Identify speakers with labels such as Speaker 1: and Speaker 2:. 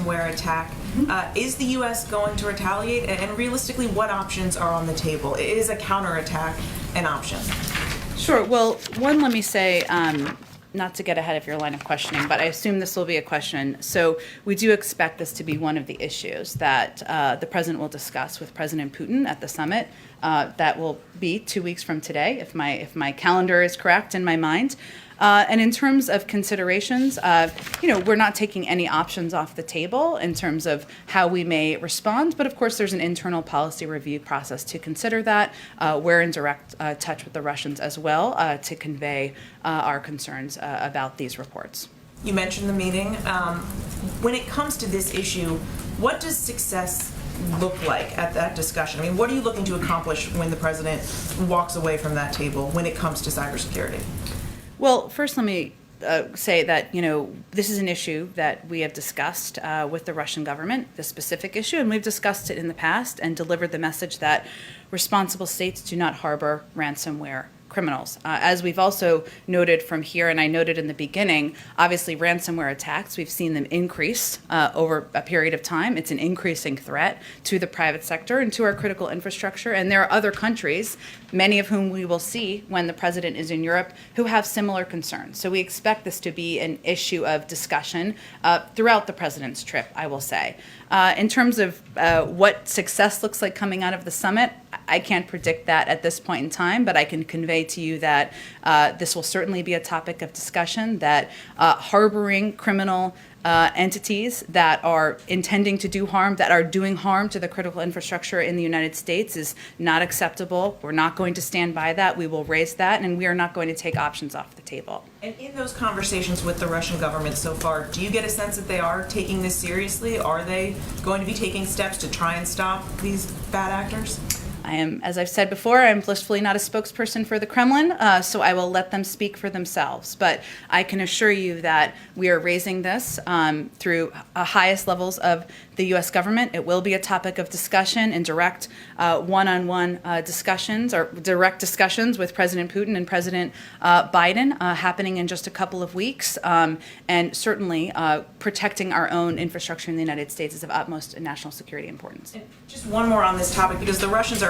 Speaker 1: ransomware attack. Is the U.S. going to retaliate? And realistically, what options are on the table? Is a counterattack an option?
Speaker 2: Sure. Well, one, let me say, not to get ahead of your line of questioning, but I assume this will be a question. So we do expect this to be one of the issues that the president will discuss with President Putin at the summit. That will be 2 weeks from today, if my calendar is correct in my mind. And in terms of considerations, we're not taking any options off the table in terms of how we may respond. But of course, there's an internal policy review process to consider that. We're in direct touch with the Russians as well to convey our concerns about these reports.
Speaker 1: You mentioned the meeting. When it comes to this issue, what does success look like at that discussion? I mean, what are you looking to accomplish when the president walks away from that table when it comes to cybersecurity?
Speaker 2: Well, first, let me say that, this is an issue that we have discussed with the Russian government, this specific issue, and we've discussed it in the past and delivered the message that responsible states do not harbor ransomware criminals. As we've also noted from here, and I noted in the beginning, obviously ransomware attacks, we've seen them increase over a period of time. It's an increasing threat to the private sector and to our critical infrastructure. And there are other countries, many of whom we will see when the president is in Europe, who have similar concerns. So we expect this to be an issue of discussion throughout the president's trip, I will say. In terms of what success looks like coming out of the summit, I can't predict that at this point in time, but I can convey to you that this will certainly be a topic of discussion, that harboring criminal entities that are intending to do harm, that are doing harm to the critical infrastructure in the United States is not acceptable. We're not going to stand by that. We will raise that, and we are not going to take options off the table.
Speaker 1: And in those conversations with the Russian government so far, do you get a sense that they are taking this seriously? Are they going to be taking steps to try and stop these bad actors?
Speaker 2: I am, as I've said before, I'm blissfully not a spokesperson for the Kremlin, so I will let them speak for themselves. But I can assure you that we are raising this through highest levels of the U.S. government. It will be a topic of discussion and direct one-on-one discussions or direct discussions with President Putin and President Biden happening in just a couple of weeks. And certainly protecting our own infrastructure in the United States is of utmost national security importance.
Speaker 1: And just one more on this topic, because the Russians are